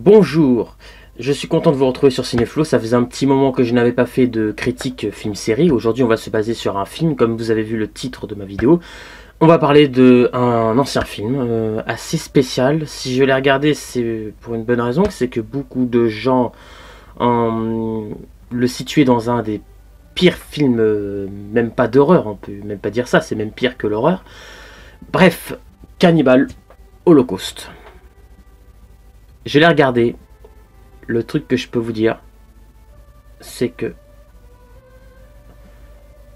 Bonjour, je suis content de vous retrouver sur Cinéflow. Ça faisait un petit moment que je n'avais pas fait de critique film-série. Aujourd'hui, on va se baser sur un film, comme vous avez vu le titre de ma vidéo. On va parler d'un ancien film assez spécial. Si je l'ai regardé, c'est pour une bonne raison, c'est que beaucoup de gens le situaient dans un des pires films, même pas d'horreur, on peut même pas dire ça, c'est même pire que l'horreur. Bref, Cannibal Holocaust. Je l'ai regardé. Le truc que je peux vous dire, c'est que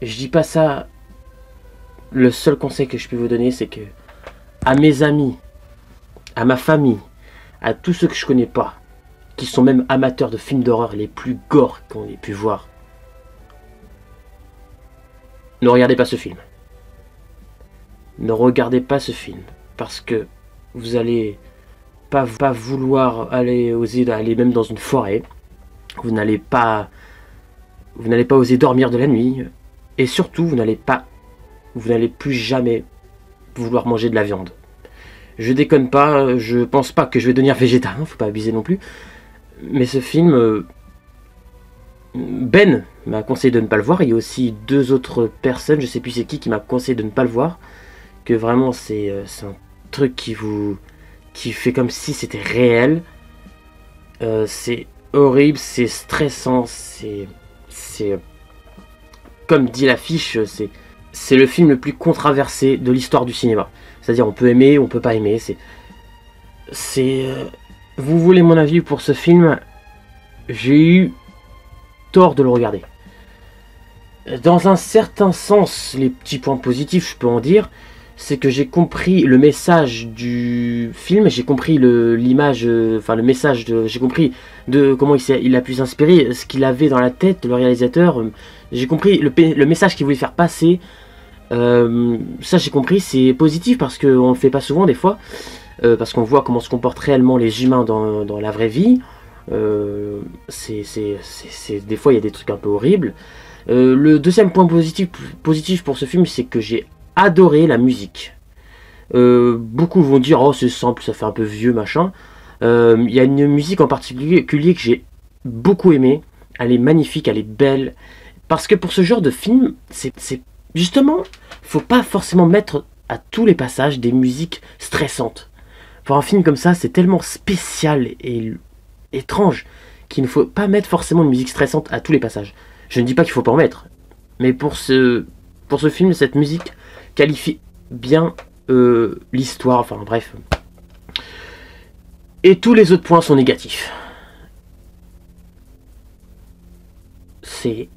je dis pas ça. Le seul conseil que je peux vous donner, c'est que à mes amis, à ma famille, à tous ceux que je connais pas, qui sont même amateurs de films d'horreur les plus gore qu'on ait pu voir, ne regardez pas ce film. Ne regardez pas ce film parce que vous allez pas vouloir oser aller même dans une forêt. Vous n'allez pas oser dormir de la nuit. Et surtout, vous n'allez plus jamais vouloir manger de la viande. Je déconne pas, je pense pas que je vais devenir végétarien, faut pas abuser non plus. Mais ce film, Ben m'a conseillé de ne pas le voir. Il y a aussi deux autres personnes, je sais plus c'est qui m'a conseillé de ne pas le voir. Que vraiment c'est un truc qui fait comme si c'était réel. C'est horrible, c'est stressant, c'est comme dit l'affiche, c'est le film le plus controversé de l'histoire du cinéma. C'est-à-dire on peut aimer, on peut pas aimer. Vous voulez mon avis pour ce film? J'ai eu tort de le regarder. Dans un certain sens, les petits points positifs, je peux en dire, c'est que j'ai compris le message du film, j'ai compris l'image, enfin le message, j'ai compris de comment il a pu s'inspirer, ce qu'il avait dans la tête, le réalisateur. J'ai compris le message qu'il voulait faire passer. Ça j'ai compris, c'est positif parce qu'on le fait pas souvent des fois, parce qu'on voit comment se comportent réellement les humains dans la vraie vie. Des fois il y a des trucs un peu horribles. Le deuxième point positif pour ce film, c'est que j'ai adoré la musique. Beaucoup vont dire oh c'est simple, ça fait un peu vieux machin. Il y a une musique en particulier que j'ai beaucoup aimé. Elle est magnifique, elle est belle. Parce que pour ce genre de film, c'est justement, faut pas forcément mettre à tous les passages des musiques stressantes. Pour un film comme ça, c'est tellement spécial et étrange qu'il ne faut pas mettre forcément une musique stressante à tous les passages. Je ne dis pas qu'il faut pas en mettre, mais pour ce film, cette musique qualifie bien l'histoire, enfin bref. Et tous les autres points sont négatifs. C'est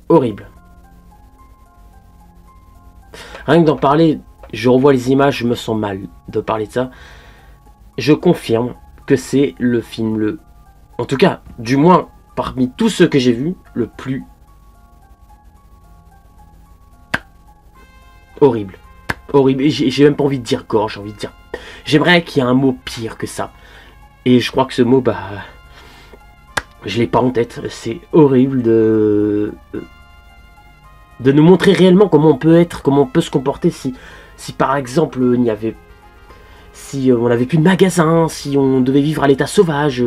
horrible. Rien que d'en parler, je revois les images, je me sens mal de parler de ça. Je confirme que c'est le film en tout cas, du moins parmi tous ceux que j'ai vus, le plus horrible. Horrible. Et j'ai même pas envie de dire gore, j'ai envie de dire... J'aimerais qu'il y ait un mot pire que ça. Et je crois que ce mot, je l'ai pas en tête. C'est horrible de nous montrer réellement comment on peut être, comment on peut se comporter si par exemple il n'y avait... Si on n'avait plus de magasin, si on devait vivre à l'état sauvage...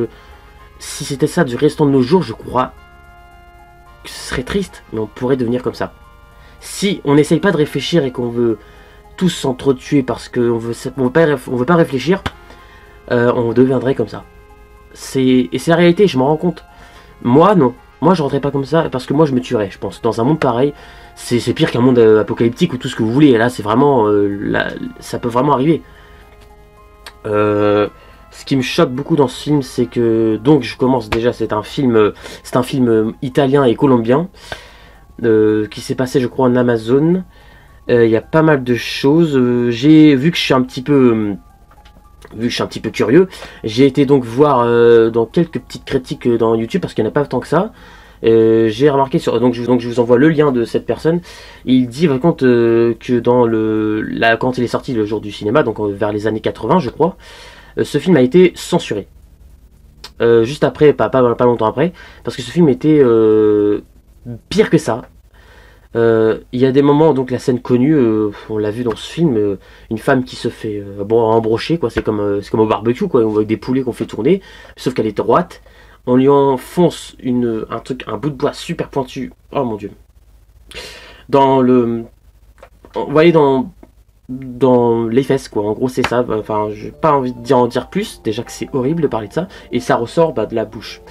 Si c'était ça du restant de nos jours, je crois que ce serait triste, mais on pourrait devenir comme ça. Si on n'essaye pas de réfléchir et qu'on veut tous s'entretuer parce qu'on veut pas réfléchir, on deviendrait comme ça. Et c'est la réalité, je m'en rends compte. Moi, non. Moi, je rentrais pas comme ça parce que moi, je me tuerais, je pense. Dans un monde pareil, c'est pire qu'un monde apocalyptique ou tout ce que vous voulez. Et là, c'est vraiment... ça peut vraiment arriver. Ce qui me choque beaucoup dans ce film, c'est que... Donc, je commence déjà, c'est un film italien et colombien. Qui s'est passé je crois en Amazon. Il y a pas mal de choses. Vu que je suis un petit peu curieux, j'ai été donc voir dans quelques petites critiques dans YouTube parce qu'il n'y en a pas tant que ça. J'ai remarqué donc je vous envoie le lien de cette personne. Il dit par contre que quand il est sorti le jour du cinéma, donc vers les années 80 je crois, ce film a été censuré. Juste après, pas longtemps après, parce que ce film était pire que ça. Il y a des moments, donc la scène connue, on l'a vu dans ce film, une femme qui se fait embrocher, quoi. C'est comme au barbecue, quoi. On voit des poulets qu'on fait tourner, sauf qu'elle est droite. On lui enfonce un bout de bois super pointu. Oh mon dieu. Vous voyez, dans les fesses, quoi. En gros, c'est ça. Enfin, j'ai pas envie d'en dire plus. Déjà que c'est horrible de parler de ça. Et ça ressort de la bouche.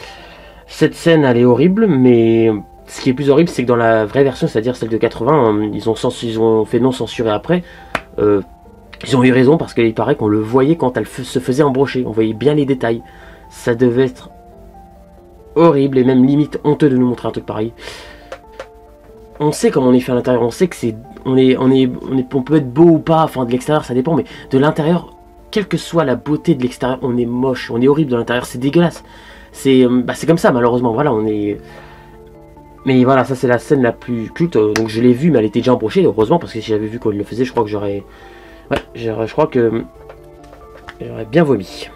Cette scène, elle est horrible, mais ce qui est plus horrible, c'est que dans la vraie version, c'est-à-dire celle de 80, ils ont fait non censuré après. Ils ont eu raison parce qu'il paraît qu'on le voyait quand elle se faisait embrocher. On voyait bien les détails. Ça devait être horrible et même limite honteux de nous montrer un truc pareil. On sait comment on est fait à l'intérieur, on sait que on peut être beau ou pas, enfin de l'extérieur ça dépend, mais de l'intérieur, quelle que soit la beauté de l'extérieur, on est moche, on est horrible de l'intérieur, c'est dégueulasse. C'est comme ça malheureusement, voilà, on est... Mais voilà, ça c'est la scène la plus culte, donc je l'ai vue mais elle était déjà embrochée, heureusement, parce que si j'avais vu qu'on le faisait, je crois que j'aurais... Ouais, je crois que... J'aurais bien vomi.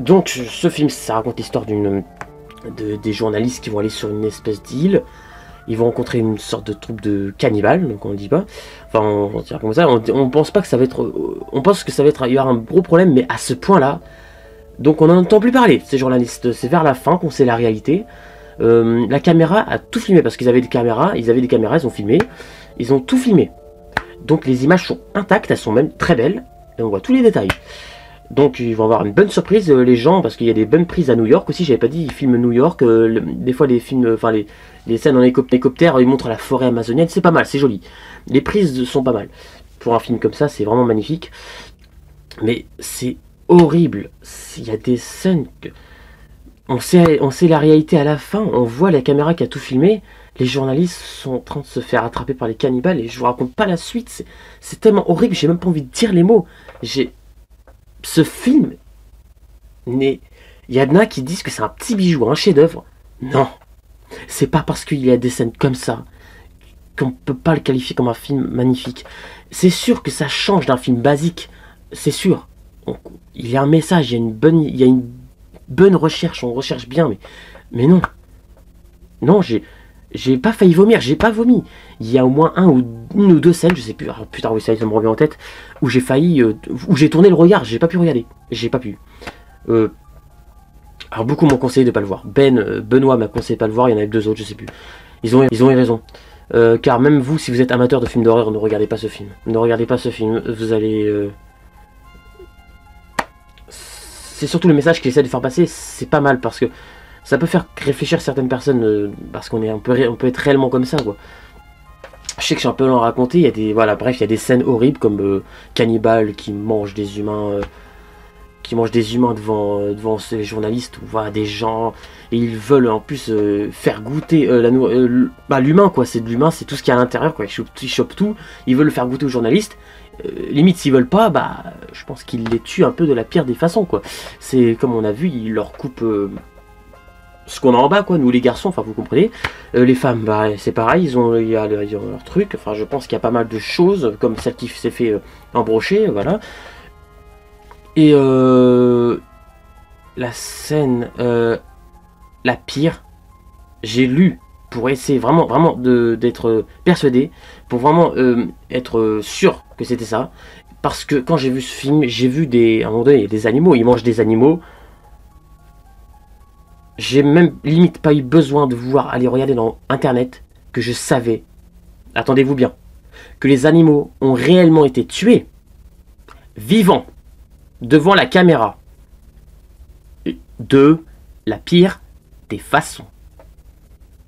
Donc ce film, ça raconte l'histoire des journalistes qui vont aller sur une espèce d'île. Ils vont rencontrer une sorte de troupe de cannibales, donc on le dit pas. Enfin, on dirait comme ça. On pense pas que ça va être. On pense que ça va être. Il y aura un gros problème, mais à ce point-là. Donc on n'en entend plus parler. Ces journalistes, c'est vers la fin qu'on sait la réalité. La caméra a tout filmé parce qu'ils avaient des caméras. Ils ont filmé. Ils ont tout filmé. Donc les images sont intactes, elles sont même très belles. Et on voit tous les détails. Donc ils vont avoir une bonne surprise les gens parce qu'il y a des bonnes prises à New York aussi. J'avais pas dit ils filment New York. Des fois les films, enfin les scènes en hélicoptère, ils montrent la forêt amazonienne. C'est pas mal, c'est joli. Les prises sont pas mal. Pour un film comme ça, c'est vraiment magnifique. Mais c'est horrible. Il y a des scènes que on sait la réalité à la fin. On voit la caméra qui a tout filmé. Les journalistes sont en train de se faire attraper par les cannibales et je vous raconte pas la suite. C'est tellement horrible. J'ai même pas envie de dire les mots. Ce film, il y en a qui disent que c'est un petit bijou, un chef-d'œuvre. Non, c'est pas parce qu'il y a des scènes comme ça qu'on peut pas le qualifier comme un film magnifique. C'est sûr que ça change d'un film basique, c'est sûr. Il y a un message, il y a une bonne recherche, on recherche bien, mais non. Non, j'ai pas failli vomir, j'ai pas vomi. Il y a au moins une ou deux scènes, je sais plus, alors, putain oui ça me revient en tête, où j'ai failli, où j'ai tourné le regard, j'ai pas pu regarder, j'ai pas pu. Alors beaucoup m'ont conseillé de pas le voir. Benoît m'a conseillé de pas le voir, il y en avait deux autres, je sais plus. Ils ont eu raison. Car même vous, si vous êtes amateur de films d'horreur, ne regardez pas ce film. Ne regardez pas ce film, vous allez... C'est surtout le message qu'il essaie de faire passer, c'est pas mal parce que ça peut faire réfléchir certaines personnes parce on peut être réellement comme ça, quoi. Je sais que je suis un peu l'en raconter, il y a des... Voilà, bref, il y a des scènes horribles comme cannibales qui mangent des humains... devant ces journalistes, ou voilà, des gens, et ils veulent en plus faire goûter l'humain, quoi, c'est de l'humain, c'est tout ce qu'il y a à l'intérieur, quoi, ils chopent tout, ils veulent le faire goûter aux journalistes, limite s'ils veulent pas, je pense qu'ils les tuent un peu de la pire des façons, quoi. C'est comme on a vu, ils leur coupent ce qu'on a en bas, quoi, nous les garçons, enfin vous comprenez. Les femmes, c'est pareil, il y a leur truc, enfin je pense qu'il y a pas mal de choses, comme celle qui s'est fait embrocher, voilà. Et la scène la pire, j'ai lu pour essayer vraiment d'être persuadé, pour vraiment être sûr que c'était ça. Parce que quand j'ai vu ce film, j'ai vu à un moment donné, il y a des animaux, ils mangent des animaux. J'ai même limite pas eu besoin de vouloir aller regarder dans internet que je savais, attendez-vous bien, que les animaux ont réellement été tués, vivants, devant la caméra, de la pire des façons.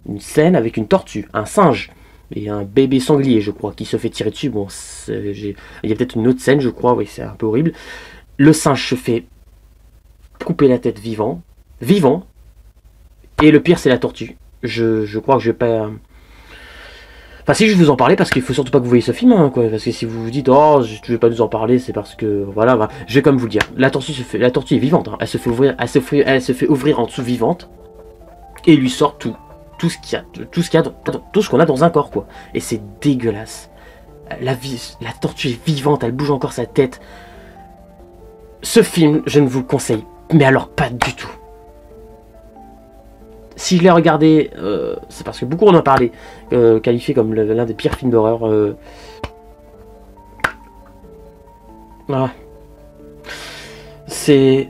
Une scène avec une tortue, un singe et un bébé sanglier, je crois, qui se fait tirer dessus. Bon, il y a peut-être une autre scène, je crois, oui, c'est un peu horrible. Le singe se fait couper la tête vivant, et le pire, c'est la tortue. Je crois que je vais pas... Enfin, si je vais vous en parler, parce qu'il faut surtout pas que vous voyez ce film, hein, quoi. Parce que si vous vous dites, oh, je vais pas nous en parler, c'est parce que, voilà, je vais comme vous le dire. La tortue est vivante, hein. Elle se fait ouvrir en dessous vivante, et lui sort tout ce qu'on a dans un corps, quoi. Et c'est dégueulasse. La tortue est vivante, elle bouge encore sa tête. Ce film, je ne vous le conseille, mais alors pas du tout. Si je l'ai regardé, c'est parce que beaucoup en ont parlé, qualifié comme l'un des pires films d'horreur. Voilà. C'est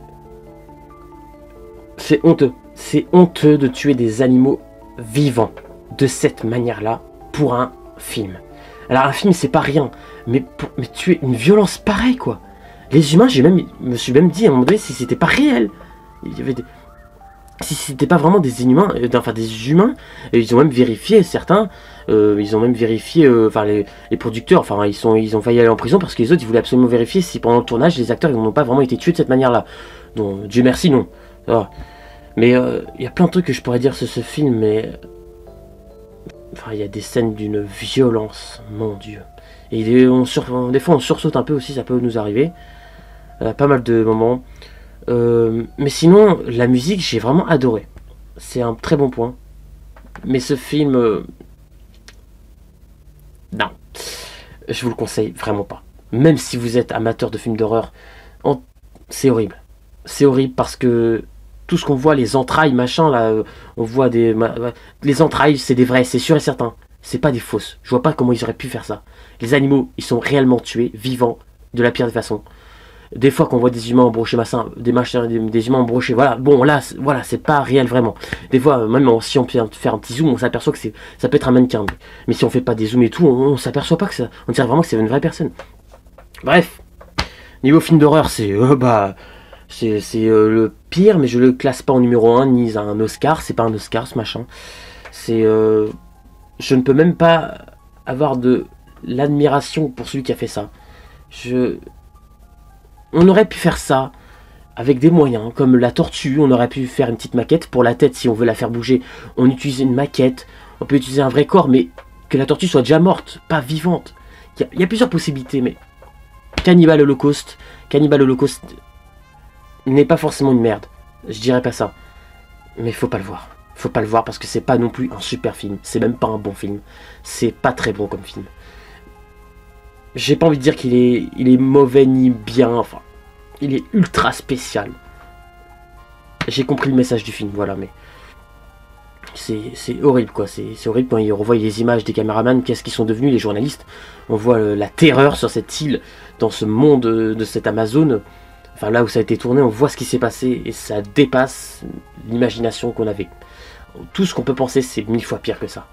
honteux. C'est honteux de tuer des animaux vivants de cette manière-là pour un film. Alors un film c'est pas rien, mais tuer une violence pareille quoi. Les humains, me suis même dit à un moment donné si c'était pas réel. Il y avait si c'était pas vraiment des inhumains, enfin des humains, et ils ont même vérifié certains, ils ont même vérifié, enfin les producteurs, enfin ils ont failli aller en prison parce que les autres ils voulaient absolument vérifier si pendant le tournage les acteurs n'ont pas vraiment été tués de cette manière-là. Donc Dieu merci non. Ça. Mais il y a plein de trucs que je pourrais dire sur ce film, mais enfin il y a des scènes d'une violence, mon Dieu. Et des fois on sursaute un peu aussi, ça peut nous arriver. Pas mal de moments. Mais sinon, la musique, j'ai vraiment adoré. C'est un très bon point. Mais ce film... non. Je vous le conseille vraiment pas. Même si vous êtes amateur de films d'horreur, c'est horrible. C'est horrible parce que tout ce qu'on voit, les entrailles, machin, là, on voit des... les entrailles, c'est des vrais, c'est sûr et certain. C'est pas des fausses. Je vois pas comment ils auraient pu faire ça. Les animaux, ils sont réellement tués, vivants, de la pire des façons. Des fois qu'on voit des humains embrochés, des humains embrochés, voilà, bon là, voilà, c'est pas réel vraiment. Des fois, même si on peut faire un petit zoom, on s'aperçoit que ça peut être un mannequin. Mais si on fait pas des zooms et tout, on s'aperçoit pas que ça, on dirait vraiment que c'est une vraie personne. Bref, niveau film d'horreur, c'est le pire, mais je le classe pas en numéro 1, ni à un Oscar, c'est pas un Oscar ce machin. C'est, je ne peux même pas avoir de l'admiration pour celui qui a fait ça. On aurait pu faire ça avec des moyens, comme la tortue, on aurait pu faire une petite maquette. Pour la tête, si on veut la faire bouger, on utilise une maquette. On peut utiliser un vrai corps, mais que la tortue soit déjà morte, pas vivante. Il y a plusieurs possibilités, mais Cannibal Holocaust n'est pas forcément une merde. Je dirais pas ça. Mais faut pas le voir. Faut pas le voir parce que c'est pas non plus un super film. C'est même pas un bon film. C'est pas très bon comme film. J'ai pas envie de dire qu'il est mauvais ni bien, enfin, il est ultra spécial. J'ai compris le message du film, voilà, mais c'est horrible quoi, c'est horrible quand on revoit les images des caméramans, qu'est-ce qu'ils sont devenus les journalistes. On voit la terreur sur cette île, dans ce monde de cette Amazone, enfin là où ça a été tourné, on voit ce qui s'est passé et ça dépasse l'imagination qu'on avait. Tout ce qu'on peut penser, c'est 1000 fois pire que ça.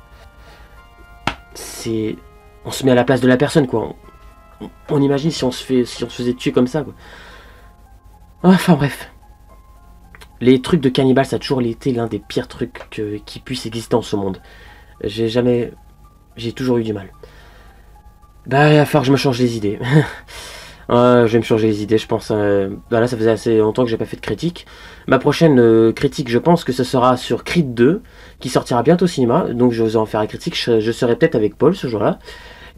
On se met à la place de la personne quoi. On imagine si on se faisait tuer comme ça quoi. Enfin bref. Les trucs de cannibale ça a toujours été l'un des pires trucs qui puissent exister dans ce monde. J'ai toujours eu du mal. Bah il va falloir que je me change les idées. Je vais me changer les idées je pense. Là ça faisait assez longtemps que j'ai pas fait de critique. Ma prochaine critique je pense que ce sera sur Creed 2 qui sortira bientôt au cinéma. Donc je vais en faire la critique. Je serai peut-être avec Paul ce jour-là.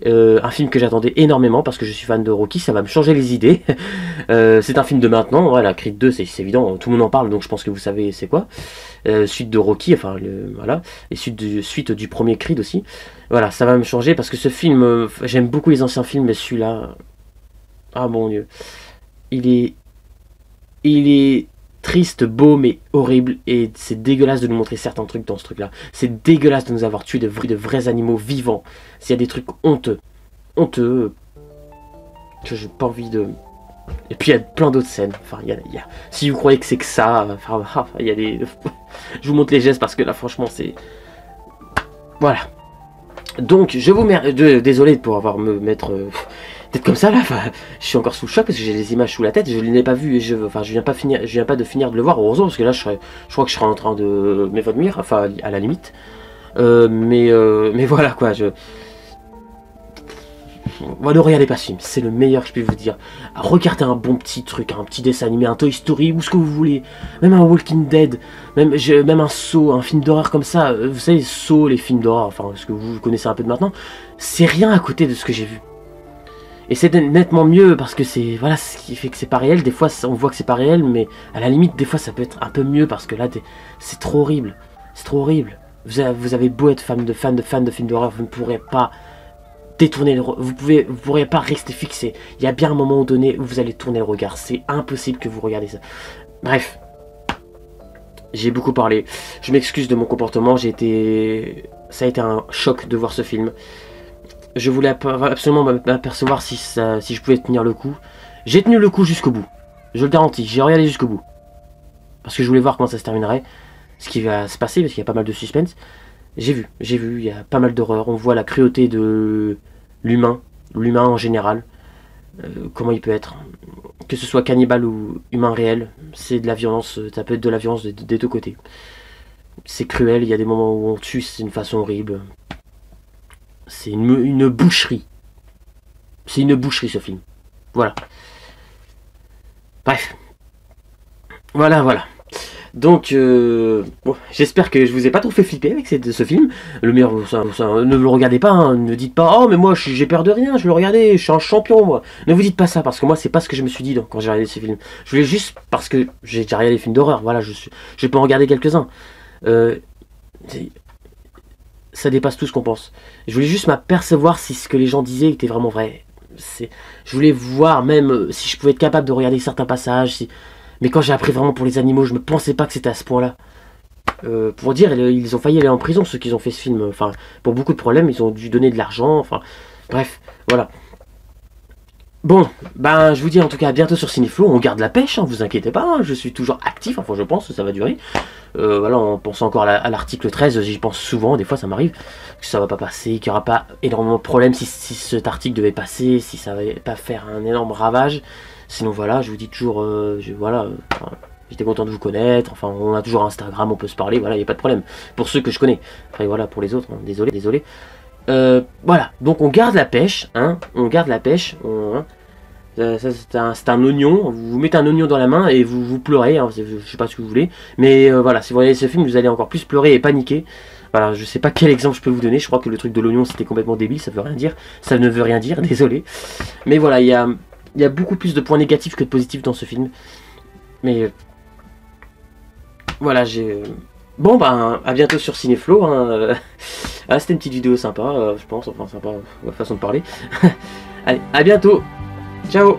Un film que j'attendais énormément parce que je suis fan de Rocky, ça va me changer les idées. C'est un film de maintenant, voilà, Creed 2 c'est évident, tout le monde en parle donc je pense que vous savez c'est quoi. Suite de Rocky, enfin voilà, et suite du premier Creed aussi. Voilà, ça va me changer parce que ce film, j'aime beaucoup les anciens films mais celui-là, ah mon Dieu, il est triste, beau mais horrible et c'est dégueulasse de nous montrer certains trucs dans ce truc là. C'est dégueulasse de nous avoir tué de vrais animaux vivants. S'il y a des trucs honteux que j'ai pas envie de... Et puis il y a plein d'autres scènes, enfin si vous croyez que c'est que ça, enfin il y a des... Je vous montre les gestes parce que là franchement c'est... Voilà. Donc je vous désolé pour avoir me mettre... Peut-être comme ça là, enfin, je suis encore sous le choc parce que j'ai les images sous la tête, je ne l'ai pas vu et je viens pas de finir de le voir, heureusement parce que là je crois que je serai en train de m'évanouir, enfin à la limite. Mais voilà quoi, ne regardez pas ce film, c'est le meilleur que je puis vous dire. Regardez un bon petit truc, un petit dessin animé, un Toy Story, ou ce que vous voulez, même un Walking Dead, même un Saw, un film d'horreur comme ça, vous savez, Saw, les films d'horreur, enfin ce que vous connaissez un peu de maintenant, c'est rien à côté de ce que j'ai vu. Et c'est nettement mieux parce que c'est... Voilà ce qui fait que c'est pas réel. Des fois on voit que c'est pas réel, mais à la limite des fois ça peut être un peu mieux parce que là c'est trop horrible. C'est trop horrible. Vous avez beau être fan de films d'horreur, vous ne pourrez pas détourner le vous pourrez pas rester fixé. Il y a bien un moment donné où vous allez tourner le regard. C'est impossible que vous regardez ça. Bref. J'ai beaucoup parlé. Je m'excuse de mon comportement, ça a été un choc de voir ce film. Je voulais absolument m'apercevoir si je pouvais tenir le coup. J'ai tenu le coup jusqu'au bout. Je le garantis, j'ai regardé jusqu'au bout. Parce que je voulais voir comment ça se terminerait. Ce qui va se passer, parce qu'il y a pas mal de suspense. J'ai vu, il y a pas mal d'horreur. On voit la cruauté de l'humain en général. Comment il peut être. Que ce soit cannibale ou humain réel, c'est de la violence, ça peut être de la violence des deux côtés. C'est cruel, il y a des moments où on tue, c'est une façon horrible. C'est une boucherie. C'est une boucherie ce film. Voilà. Bref. Voilà. Donc, bon, j'espère que je vous ai pas trop fait flipper avec ce film. Le meilleur, ne le regardez pas, hein, ne dites pas, oh mais moi j'ai peur de rien, je vais le regarder, je suis un champion moi. Ne vous dites pas ça, parce que moi c'est pas ce que je me suis dit quand j'ai regardé ce film. Je voulais juste, parce que j'ai déjà regardé des films d'horreur, voilà, je peux en regarder quelques-uns. Ça dépasse tout ce qu'on pense. Je voulais juste m'apercevoir si ce que les gens disaient était vraiment vrai. Je voulais voir même si je pouvais être capable de regarder certains passages, mais quand j'ai appris vraiment pour les animaux, je me pensais pas que c'était à ce point-là. Pour dire, ils ont failli aller en prison, ceux qui ont fait ce film. Enfin, pour beaucoup de problèmes, ils ont dû donner de l'argent. Enfin, bref, voilà. Bon, ben, je vous dis en tout cas à bientôt sur Cineflow. On garde la pêche, hein, vous inquiétez pas. Hein, je suis toujours actif, enfin, je pense que ça va durer. Voilà, on pense encore à l'article 13. J'y pense souvent, des fois ça m'arrive que ça va pas passer, qu'il n'y aura pas énormément de problèmes si cet article devait passer, si ça va pas faire un énorme ravage. Sinon, voilà, je vous dis toujours, j'étais content de vous connaître, enfin, on a toujours Instagram, on peut se parler, voilà, il n'y a pas de problème. Pour ceux que je connais. Après, voilà, pour les autres, hein, désolé. Voilà, donc on garde la pêche, hein, c'est un oignon, vous mettez un oignon dans la main et vous pleurez, hein, je sais pas ce que vous voulez, mais voilà, si vous regardez ce film, vous allez encore plus pleurer et paniquer. Voilà, je sais pas quel exemple je peux vous donner, je crois que le truc de l'oignon c'était complètement débile, ça ne veut rien dire, désolé. Mais voilà, il y a beaucoup plus de points négatifs que de positifs dans ce film. Mais voilà, bon ben, à bientôt sur Cineflow. Hein. C'était une petite vidéo sympa, je pense, enfin sympa, façon de parler. Allez, à bientôt. Ciao.